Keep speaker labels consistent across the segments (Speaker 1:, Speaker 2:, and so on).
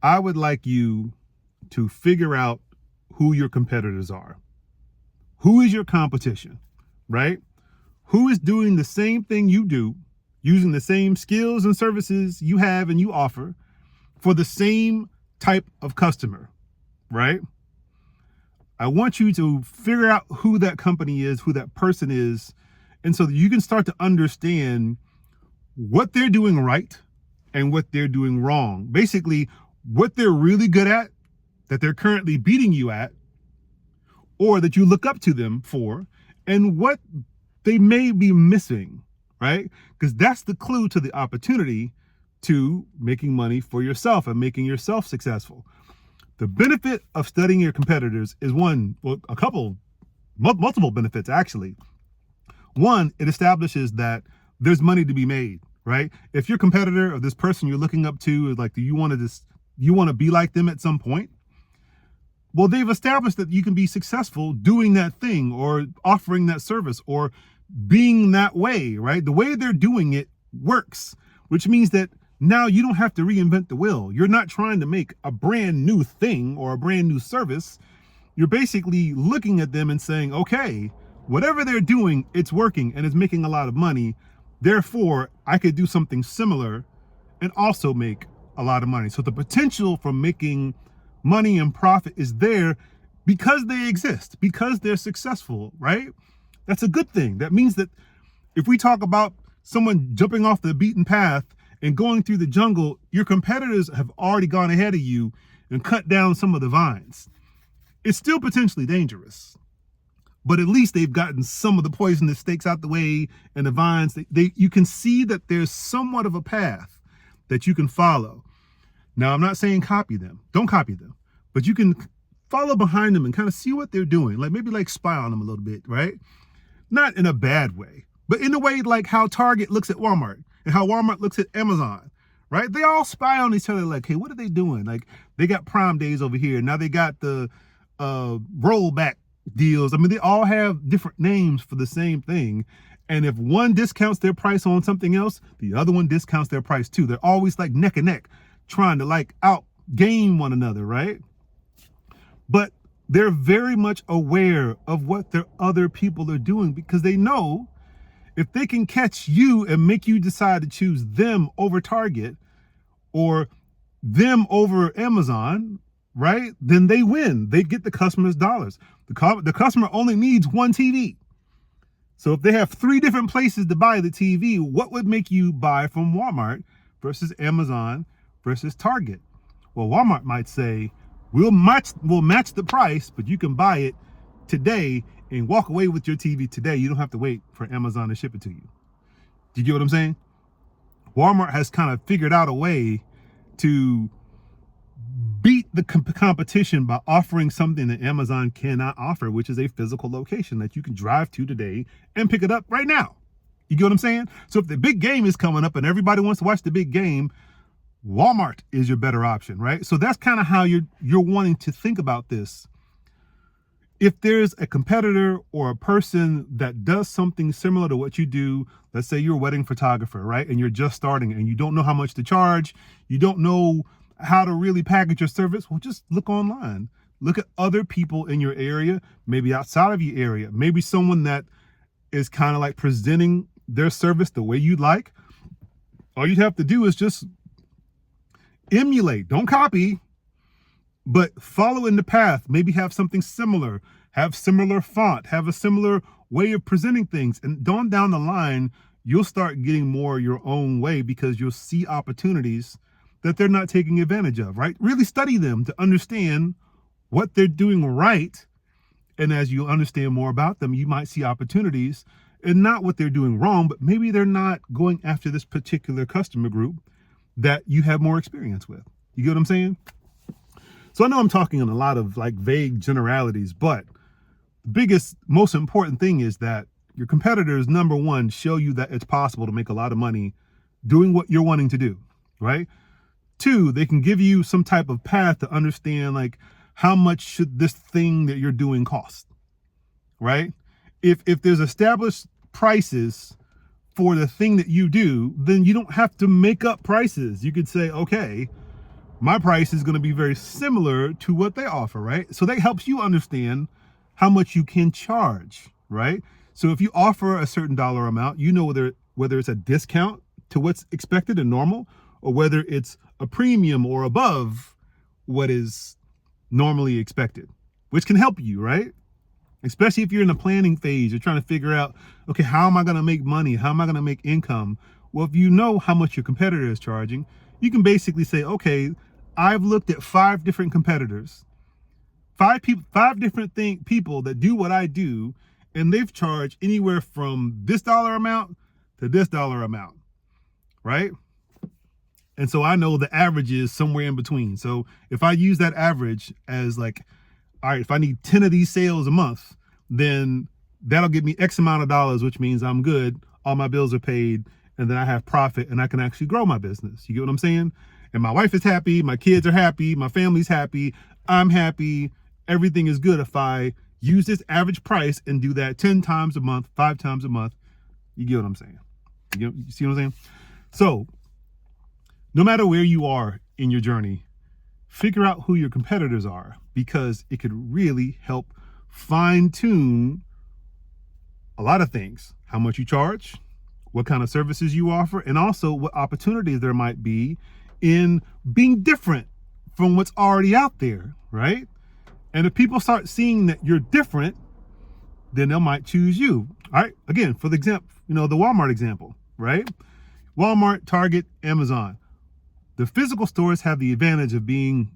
Speaker 1: I would like you to figure out who your competitors are. Who is your competition, right? Who is doing the same thing you do, using the same skills and services you have and you offer for the same type of customer, right? I want you to figure out who that company is, who that person is, and so that you can start to understand what they're doing right and what they're doing wrong. Basically, what they're really good at, that they're currently beating you at, or that you look up to them for, and what they may be missing, right? Because that's the clue to the opportunity to making money for yourself and making yourself successful. The benefit of studying your competitors is multiple benefits actually. One, it establishes that there's money to be made, right? If your competitor or this person you're looking up to is like, do you want to be like them at some point? Well, they've established that you can be successful doing that thing or offering that service or being that way, right? The way they're doing it works, which means that now you don't have to reinvent the wheel. You're not trying to make a brand new thing or a brand new service. You're basically looking at them and saying, okay, whatever they're doing, it's working and it's making a lot of money. Therefore, I could do something similar and also make a lot of money. So the potential for making money and profit is there because they exist, because they're successful, right? That's a good thing. That means that if we talk about someone jumping off the beaten path and going through the jungle, your competitors have already gone ahead of you and cut down some of the vines. It's still potentially dangerous, but at least they've gotten some of the poisonous stakes out the way and the vines. You can see that there's somewhat of a path that you can follow. Now, I'm not saying copy them. Don't copy them. But you can follow behind them and kind of see what they're doing. Like maybe like spy on them a little bit, right? Not in a bad way, but in a way like how Target looks at Walmart and how Walmart looks at Amazon, right? They all spy on each other like, hey, what are they doing? Like they got Prime Days over here. Now they got the rollback deals. I mean, they all have different names for the same thing. And if one discounts their price on something else, the other one discounts their price too. They're always like neck and neck, trying to like outgain one another, right? But they're very much aware of what their other people are doing because they know if they can catch you and make you decide to choose them over Target or them over Amazon, right? Then they win. They get the customer's dollars. The customer only needs one TV. So if they have 3 different places to buy the TV, what would make you buy from Walmart versus Amazon versus Target? Well, Walmart might say, we'll match the price, but you can buy it today and walk away with your TV today. You don't have to wait for Amazon to ship it to you. Do you get what I'm saying? Walmart has kind of figured out a way to beat the competition by offering something that Amazon cannot offer, which is a physical location that you can drive to today and pick it up right now. You get what I'm saying? So if the big game is coming up and everybody wants to watch the big game, Walmart is your better option, right? So that's kind of how you're wanting to think about this. If there's a competitor or a person that does something similar to what you do, let's say you're a wedding photographer, right? And you're just starting and you don't know how much to charge, you don't know how to really package your service, well, just look online. Look at other people in your area, maybe outside of your area, maybe someone that is kind of like presenting their service the way you'd like. All you'd have to do is just emulate, don't copy, but follow in the path. Maybe have something similar, have similar font, have a similar way of presenting things. And down the line, you'll start getting more your own way because you'll see opportunities that they're not taking advantage of, right? Really study them to understand what they're doing right. And as you understand more about them, you might see opportunities and not what they're doing wrong, but maybe they're not going after this particular customer group that you have more experience with. You get what I'm saying? So I know I'm talking in a lot of like vague generalities, but the biggest, most important thing is that your competitors, number one, show you that it's possible to make a lot of money doing what you're wanting to do, right? 2, they can give you some type of path to understand like how much should this thing that you're doing cost, right? If there's established prices for the thing that you do, then you don't have to make up prices. You could say, okay, my price is going to be very similar to what they offer, right? So that helps you understand how much you can charge, right? So if you offer a certain dollar amount, you know whether it's a discount to what's expected and normal, or whether it's a premium or above what is normally expected, which can help you, right? Especially if you're in the planning phase, you're trying to figure out, okay, how am I going to make money? How am I going to make income? Well, if you know how much your competitor is charging, you can basically say, okay, I've looked at 5 different competitors, 5 different people that do what I do, and they've charged anywhere from this dollar amount to this dollar amount, right? And so I know the average is somewhere in between. So if I use that average as like, all right, if I need 10 of these sales a month, then that'll give me X amount of dollars, which means I'm good. All my bills are paid, and then I have profit, and I can actually grow my business. You get what I'm saying? And my wife is happy, my kids are happy, my family's happy, I'm happy. Everything is good if I use this average price and do that 10 times a month, 5 times a month. You get what I'm saying? You see what I'm saying? So no matter where you are in your journey, figure out who your competitors are, because it could really help fine tune a lot of things. How much you charge, what kind of services you offer, and also what opportunities there might be in being different from what's already out there, right? And if people start seeing that you're different, then they might choose you. All right. Again, for the example, the Walmart example, right? Walmart, Target, Amazon. The physical stores have the advantage of being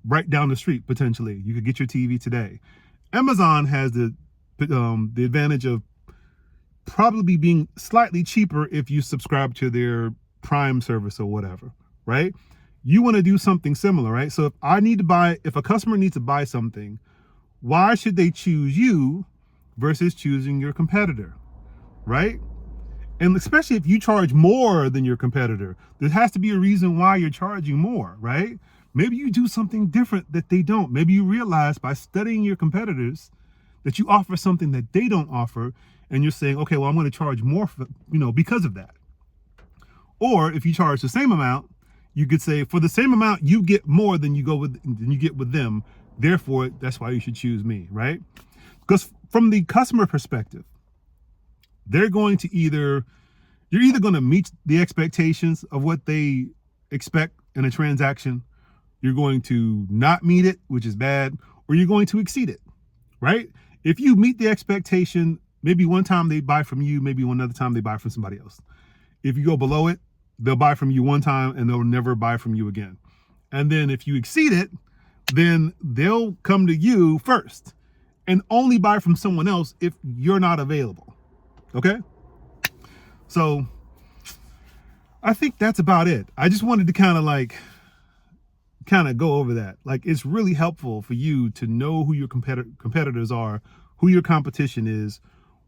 Speaker 1: right down the street, potentially. You could get your TV today. Amazon has the advantage of probably being slightly cheaper if you subscribe to their Prime service or whatever, right? You want to do something similar, right? So if a customer needs to buy something, why should they choose you versus choosing your competitor, right? And especially if you charge more than your competitor, there has to be a reason why you're charging more, right? Maybe you do something different that they don't. Maybe you realize by studying your competitors that you offer something that they don't offer, and you're saying, okay, well, I'm going to charge more because of that. Or if you charge the same amount, you could say, for the same amount, you get more than you get with them. Therefore, that's why you should choose me, right? Because from the customer perspective, you're either going to meet the expectations of what they expect in a transaction, you're going to not meet it, which is bad, or you're going to exceed it, right? If you meet the expectation, maybe one time they buy from you, maybe one other time they buy from somebody else. If you go below it, they'll buy from you one time and they'll never buy from you again. And then if you exceed it, then they'll come to you first and only buy from someone else if you're not available. Okay? So I think that's about it. I just wanted to kind of go over that. Like, it's really helpful for you to know who your competitors are, who your competition is,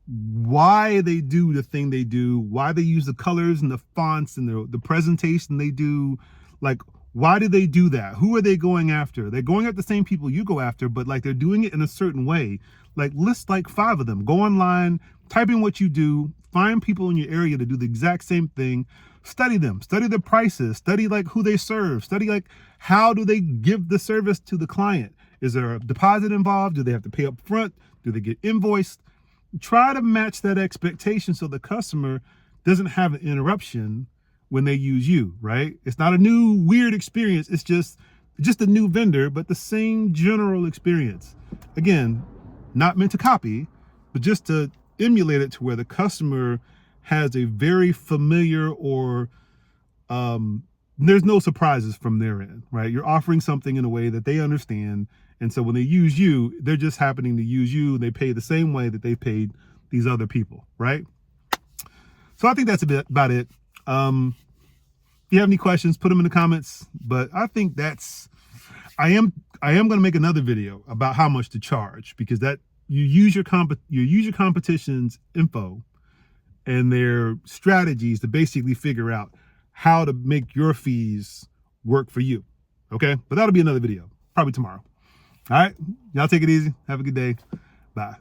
Speaker 1: why they do the thing they do, why they use the colors and the fonts and the presentation they do. Like, why do they do that? Who are they going after? They're going after the same people you go after, but like they're doing it in a certain way. Like, list like 5 of them. Go online, type in what you do, find people in your area to do the exact same thing. Study them, study the prices, study like who they serve, study like how do they give the service to the client? Is there a deposit involved? Do they have to pay up front? Do they get invoiced? Try to match that expectation so the customer doesn't have an interruption when they use you, right? It's not a new weird experience. It's just a new vendor, but the same general experience. Again, not meant to copy, but just to emulate it to where the customer has a very familiar or there's no surprises from their end, right? You're offering something in a way that they understand. And so when they use you, they're just happening to use you, and they pay the same way that they paid these other people, right? So I think that's about it. If you have any questions, put them in the comments. But I think I am going to make another video about how much to charge, because that you use your competition's info and their strategies to basically figure out how to make your fees work for you. Okay? But that'll be another video, probably tomorrow. All right? Y'all take it easy. Have a good day. Bye.